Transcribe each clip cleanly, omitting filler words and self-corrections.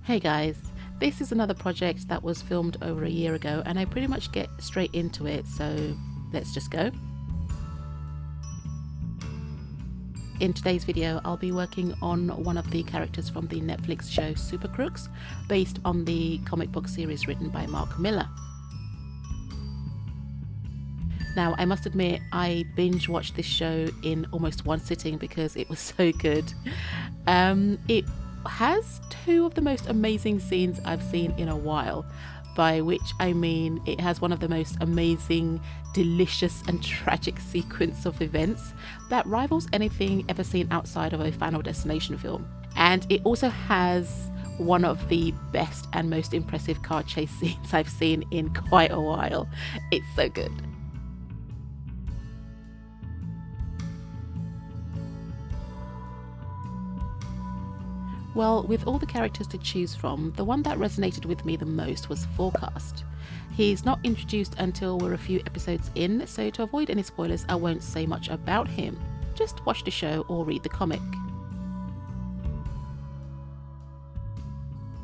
Hey guys, this is another project that was filmed over a year ago and I pretty much get straight into it, so let's just go. In today's video, I'll be working on one of the characters from the Netflix show Super Crooks, based on the comic book series written by Mark Millar. Now, I must admit, I binge watched this show in almost one sitting because it was so good. It has two of the most amazing scenes I've seen in a while, by which I mean it has one of the most amazing, delicious and tragic sequence of events that rivals anything ever seen outside of a Final Destination film. And it also has one of the best and most impressive car chase scenes I've seen in quite a while. It's so good. Well, with all the characters to choose from, the one that resonated with me the most was Forecast. He's not introduced until we're a few episodes in, so to avoid any spoilers, I won't say much about him. Just watch the show or read the comic.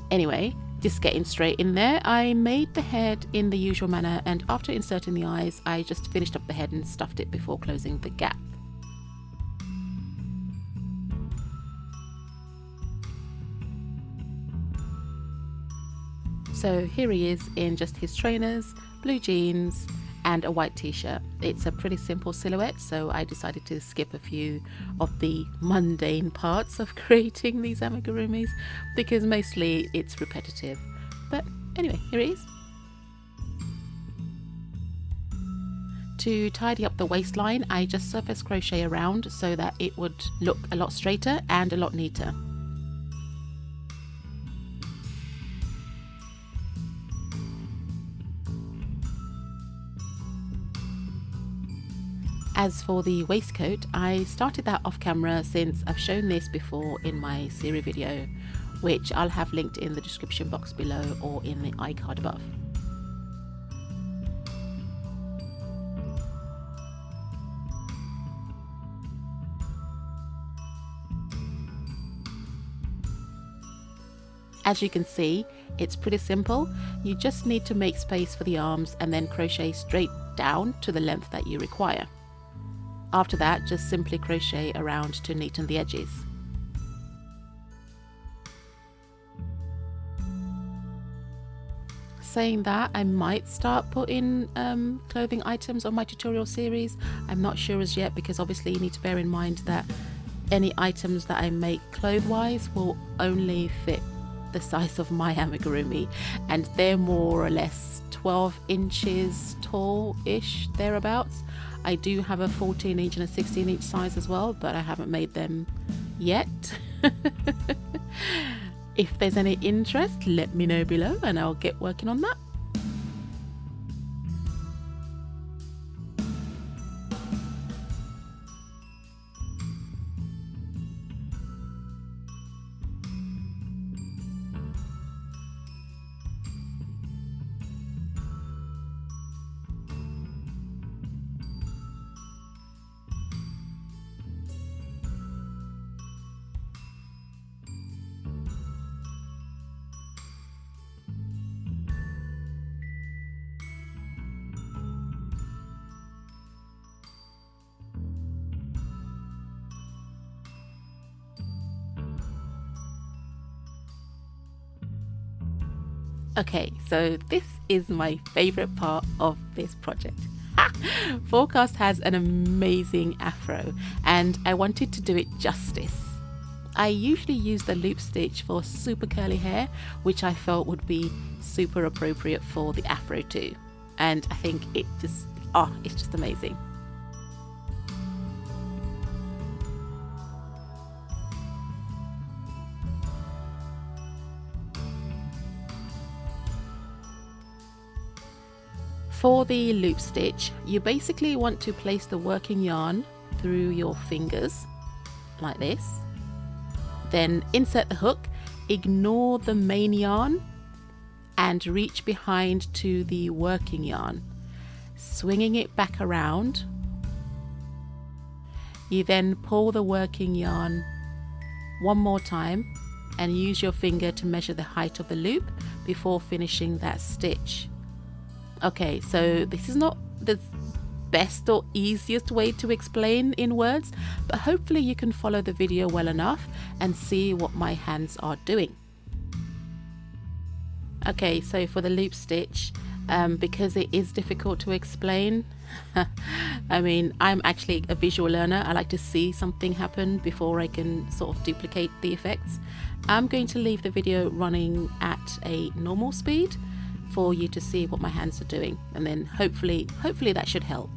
Anyway, just getting straight in there, I made the head in the usual manner, and after inserting the eyes, I just finished up the head and stuffed it before closing the gap. So here he is in just his trainers, blue jeans and a white t-shirt. It's a pretty simple silhouette, so I decided to skip a few of the mundane parts of creating these amigurumis because mostly it's repetitive. But anyway, here he is. To tidy up the waistline, I just surface crochet around so that it would look a lot straighter and a lot neater. As for the waistcoat, I started that off camera since I've shown this before in my series video, which I'll have linked in the description box below or in the iCard above. As you can see, it's pretty simple. You just need to make space for the arms and then crochet straight down to the length that you require. After that, just simply crochet around to neaten the edges. Saying that, I might start putting clothing items on my tutorial series. I'm not sure as yet because obviously you need to bear in mind that any items that I make clothes-wise will only fit the size of my amigurumi, and they're more or less 12 inches tall-ish, thereabouts. I do have a 14-inch and a 16-inch size as well, but I haven't made them yet. If there's any interest, let me know below and I'll get working on that. Okay, so this is my favorite part of this project. Forecast has an amazing afro and I wanted to do it justice. I usually use the loop stitch for super curly hair, which I felt would be super appropriate for the afro too. And I think it's just amazing. For the loop stitch, you basically want to place the working yarn through your fingers like this. Then insert the hook, ignore the main yarn and reach behind to the working yarn, swinging it back around. You then pull the working yarn one more time and use your finger to measure the height of the loop before finishing that stitch. Okay, so this is not the best or easiest way to explain in words, but hopefully you can follow the video well enough and see what my hands are doing. Okay, so for the loop stitch, because it is difficult to explain, I mean, I'm actually a visual learner. I like to see something happen before I can sort of duplicate the effects. I'm going to leave the video running at a normal speed for you to see what my hands are doing, and then hopefully that should help.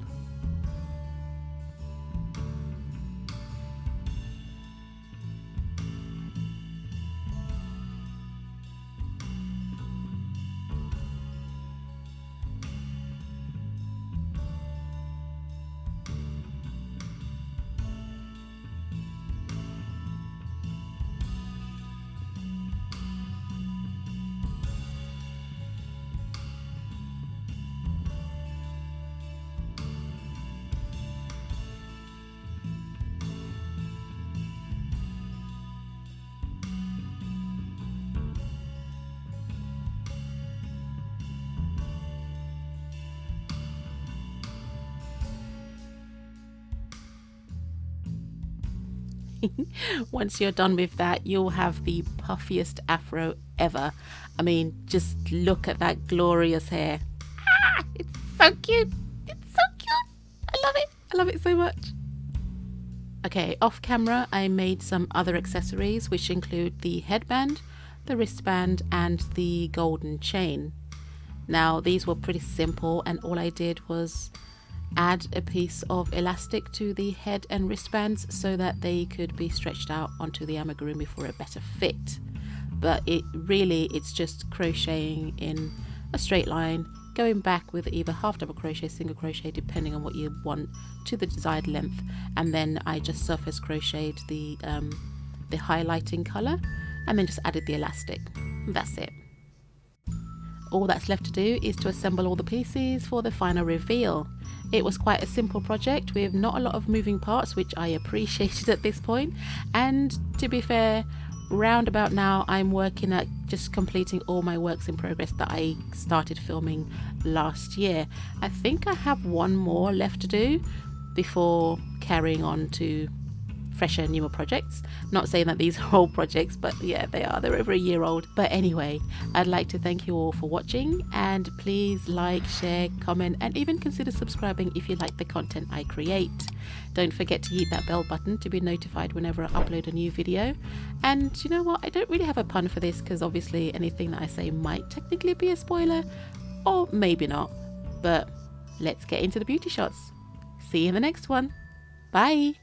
Once you're done with that, you'll have the puffiest afro ever. I mean, just look at that glorious hair. Ah, it's so cute. It's so cute. I love it. I love it so much. Okay, off camera, I made some other accessories, which include the headband, the wristband, and the golden chain. Now, these were pretty simple, and all I did was add a piece of elastic to the head and wristbands so that they could be stretched out onto the amigurumi for a better fit. But it's just crocheting in a straight line, going back with either half double crochet, single crochet, depending on what you want, to the desired length, and then I just surface crocheted the highlighting color, and then just added the elastic. That's it. All that's left to do is to assemble all the pieces for the final reveal. It was quite a simple project with not a lot of moving parts, which I appreciated at this point. And to be fair, round about now, I'm working at just completing all my works in progress that I started filming last year. I think I have one more left to do before carrying on to fresher, newer projects. Not saying that these are old projects, but yeah, they're over a year old. But anyway, I'd like to thank you all for watching, and please like, share, comment, and even consider subscribing if you like the content I create. Don't forget to hit that bell button to be notified whenever I upload a new video. And you know what, I don't really have a pun for this, because obviously anything that I say might technically be a spoiler, or maybe not. But let's get into the beauty shots. See you in the next one. Bye.